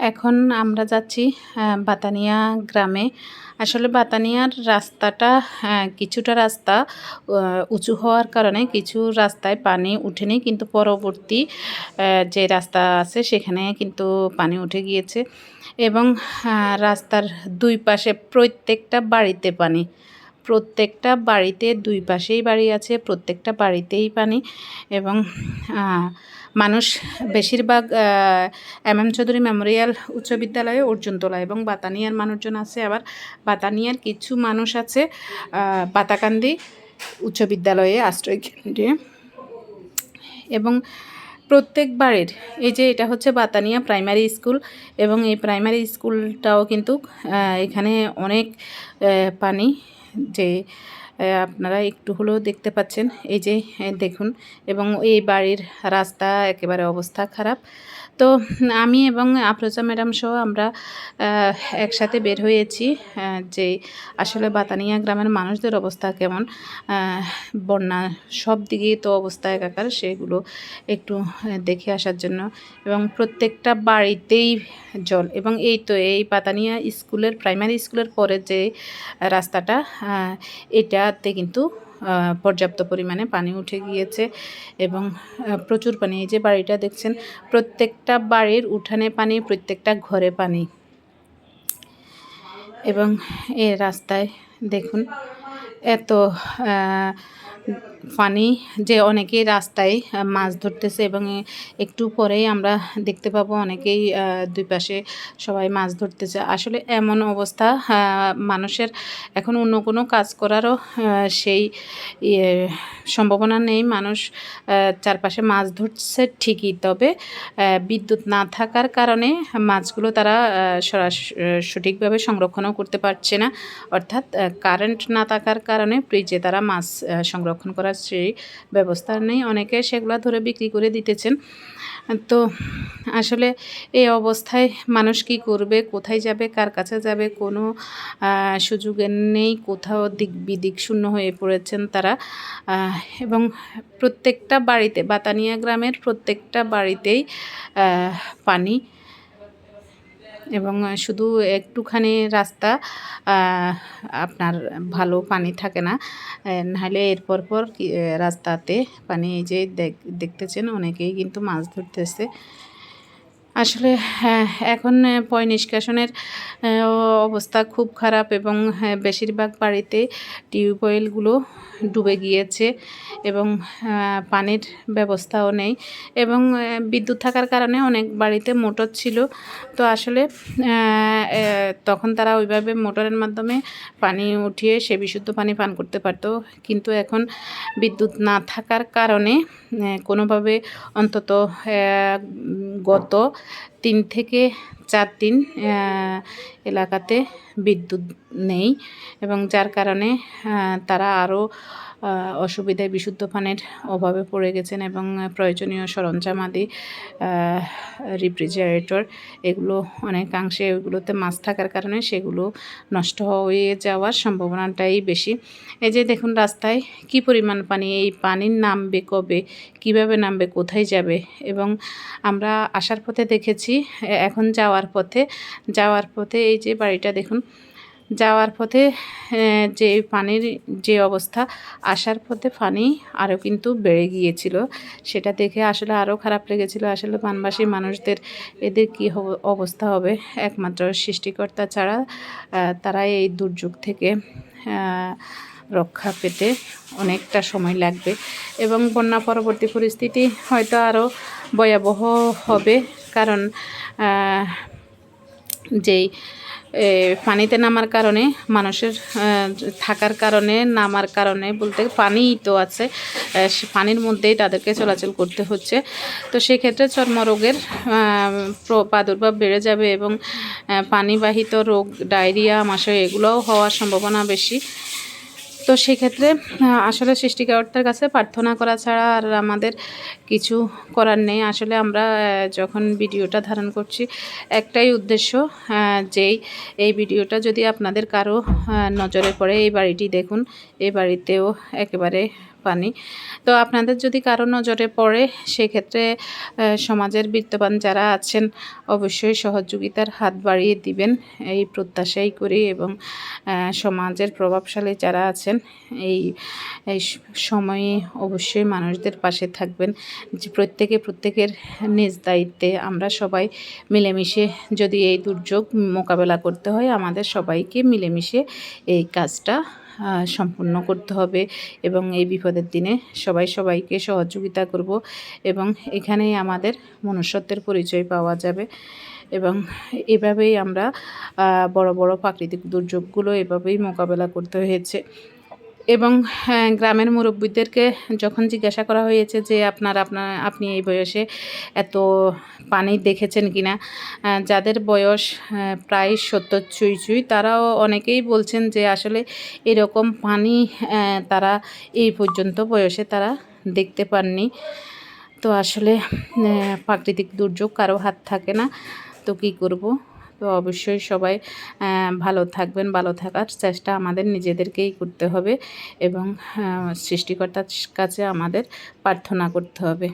এখন আমরা যাচ্ছি বাতানিয়া গ্রামে। আসলে বাতানিয়ার রাস্তাটা কিছুটা রাস্তা উঁচু হওয়ার কারণে কিছু রাস্তায় পানি উঠেনি, কিন্তু পরবর্তী যে রাস্তা আছে সেখানে কিন্তু পানি উঠে গিয়েছে এবং রাস্তার দুই পাশে প্রত্যেকটা বাড়িতে পানি। প্রত্যেকটা বাড়িতে দুই পাশেই বাড়ি আছে, প্রত্যেকটা বাড়িতেই পানি এবং মানুষ বেশিরভাগ এম চৌধুরী মেমোরিয়াল উচ্চ বিদ্যালয়ে অর্জুনতলা এবং বাতানিয়ার মানুষজন আছে, আবার বাতানিয়ার কিছু মানুষ আছে বাতাকান্দি উচ্চ বিদ্যালয়ে আশ্রয় কেন্দ্রে। এবং প্রত্যেক বাড়ির এই যে এটা হচ্ছে বাতানিয়া প্রাইমারি স্কুল এবং এই প্রাইমারি স্কুলটাও কিন্তু এখানে অনেক পানি, যে আপনারা একটু হলেও দেখতে পাচ্ছেন, এই যে দেখুন। এবং এই বাড়ির রাস্তা একেবারে অবস্থা খারাপ। তো আমি এবং আফরোজা ম্যাডাম সহ আমরা একসাথে বের হয়েছি যে আসলে বাতানিয়া গ্রামের মানুষদের অবস্থা কেমন, বন্যা সব দিকেই তো অবস্থা একাকার, সেগুলো একটু দেখে আসার জন্য। এবং প্রত্যেকটা বাড়িতেই জল। এবং এই তো এই বাতানিয়া স্কুলের প্রাইমারি স্কুলের পরে যে রাস্তাটা, এটাতে কিন্তু পর্যাপ্ত পরিমাণে পানি উঠে গিয়েছে এবং প্রচুর পানি। এই যে বাড়িটা দেখছেন, প্রত্যেকটা বাড়ির উঠানে পানি, প্রত্যেকটা ঘরে পানি। এবং এই রাস্তায় দেখুন এত পানি যে অনেকেই রাস্তায় মাছ ধরতেছে এবং একটু পরেই আমরা দেখতে পাবো অনেকেই দুই পাশে সবাই মাছ ধরতেছে। আসলে এমন অবস্থা, মানুষের এখন অন্য কোনো কাজ করারও সেই সম্ভাবনা নেই। মানুষ চারপাশে মাছ ধরছে ঠিকই, তবে বিদ্যুৎ না থাকার কারণে মাছগুলো তারা সঠিকভাবে সংরক্ষণও করতে পারছে না, অর্থাৎ কারেন্ট না থাকার কারণে ফ্রিজে তারা মাছ সংরক্ষণ করার সেই ব্যবস্থা নেই। অনেকে সেগুলো ধরে বিক্রি করে দিতেছেন। তো আসলে এই অবস্থায় মানুষ কি করবে, কোথায় যাবে, কার কাছে যাবে, কোনো সুযোগ নেই। কোথাও দিক বিদিক শূন্য হয়ে পড়েছেন তারা। এবং প্রত্যেকটা বাড়িতে, বাতানিয়া গ্রামের প্রত্যেকটা বাড়িতেই পানি এবং শুধু একটুখানি রাস্তা আপনার ভালো পানি থাকে না, নাহলে এরপর রাস্তাতে পানি। এই যে দেখতেছেন অনেকেই কিন্তু মাছ ধরতেছে। আসলে এখন পয় নিষ্কাশনের অবস্থা খুব খারাপ এবং বেশিরভাগ বাড়িতে টিউবওয়েলগুলো ডুবে গিয়েছে এবং পানির ব্যবস্থাও নেই। এবং বিদ্যুৎ থাকার কারণে অনেক বাড়িতে মোটর ছিল, তো আসলে তখন তারা ওইভাবে মোটরের মাধ্যমে পানি উঠিয়ে সে বিশুদ্ধ পানি পান করতে পারত। কিন্তু এখন বিদ্যুৎ না থাকার কারণে কোনোভাবে অন্তত গত 3 থেকে 4 দিন এলাকাতে বিদ্যুৎ নেই এবং যার কারণে তারা আরও অসুবিধায়, বিশুদ্ধ পানির অভাবে পড়ে গেছেন এবং প্রয়োজনীয় সরঞ্জাম আদি, রেফ্রিজারেটর, এগুলো অনেকাংশে ওইগুলোতে মাছ থাকার কারণে সেগুলো নষ্ট হয়ে যাওয়ার সম্ভাবনাটাই বেশি। এই যে দেখুন রাস্তায় কি পরিমাণ পানি, এই পানির নামবে কবে, কিভাবে নামবে, কোথায় যাবে। এবং আমরা আসার পথে দেখেছি, এখন যাওয়ার পথে এই যে বাড়িটা দেখুন, যাওয়ার পথে যে পানির যে অবস্থা, আসার পথে পানি আরও কিন্তু বেড়ে গিয়েছিল। সেটা দেখে আসলে আরও খারাপ লেগেছিল। আসলে বানবাসী মানুষদের এদের কী অবস্থা হবে, একমাত্র সৃষ্টিকর্তা ছাড়া তারা এই দুর্যোগ থেকে রক্ষা পেতে অনেকটা সময় লাগবে এবং বন্যা পরবর্তী পরিস্থিতি হয়তো আরও ভয়াবহ হবে, কারণ যেই পানিতে নামার কারণে, মানুষের থাকার কারণে, নামার কারণে বলতে পানিই তো আছে, পানির মধ্যেই তাদেরকে চলাচল করতে হচ্ছে। তো সেক্ষেত্রে চর্মরোগের প্রাদুর্ভাব বেড়ে যাবে এবং পানিবাহিত রোগ, ডায়রিয়া, আমাশয়, এগুলোও হওয়ার সম্ভাবনা বেশি। তো সেক্ষেত্রে আসলে সৃষ্টিকর্তার কাছে প্রার্থনা করা ছাড়া আর আমাদের কিছু করার নেই। আসলে আমরা যখন ভিডিওটা ধারণ করছি একটাই উদ্দেশ্য, যেই এই ভিডিওটা যদি আপনাদের কারো নজরে পড়ে, এই বাড়িটি দেখুন, এই বাড়িতেও একেবারে পানি। তো আপনাদের যদি কারো নজরে পড়ে সেক্ষেত্রে সমাজের বিত্তবান যারা আছেন অবশ্যই সহযোগিতার হাত বাড়িয়ে দিবেন এই প্রত্যাশাই করি, এবং সমাজের প্রভাবশালী যারা আছেন এই এই সময়ে অবশ্যই মানুষদের পাশে থাকবেন। যে প্রত্যেকের নিজ দায়িত্বে আমরা সবাই মিলেমিশে যদি এই দুর্যোগ মোকাবেলা করতে হয়, আমাদের সবাইকে মিলেমিশে এই কাজটা সম্পূর্ণ করতে হবে এবং এই বিপদের দিনে সবাই সবাইকে সহযোগিতা করব এবং এখানেই আমাদের মনুষ্যত্বের পরিচয় পাওয়া যাবে। এবং এভাবেই আমরা বড় বড় প্রাকৃতিক দুর্যোগগুলো এভাবেই মোকাবেলা করতে হয়েছে। এবং গ্রামের মুরব্বিদেরকে যখন জিজ্ঞাসা করা হয়েছে যে আপনি এই বয়সে এত পানি দেখেছেন কিনা, যাদের বয়স প্রায় ৭০ ছুঁই তারাও অনেকেই বলছেন যে আসলে এরকম পানি তারা এই পর্যন্ত বয়সে তারা দেখতে পাননি। তো আসলে প্রাকৃতিক দুর্যোগ কারো হাত থাকে না, তো কী করব। তো অবশ্যই সবাই ভালো থাকবেন, ভালো থাকার চেষ্টা আমাদের নিজেদেরকেই করতে হবে এবং সৃষ্টিকর্তার কাছে আমাদের প্রার্থনা করতে হবে।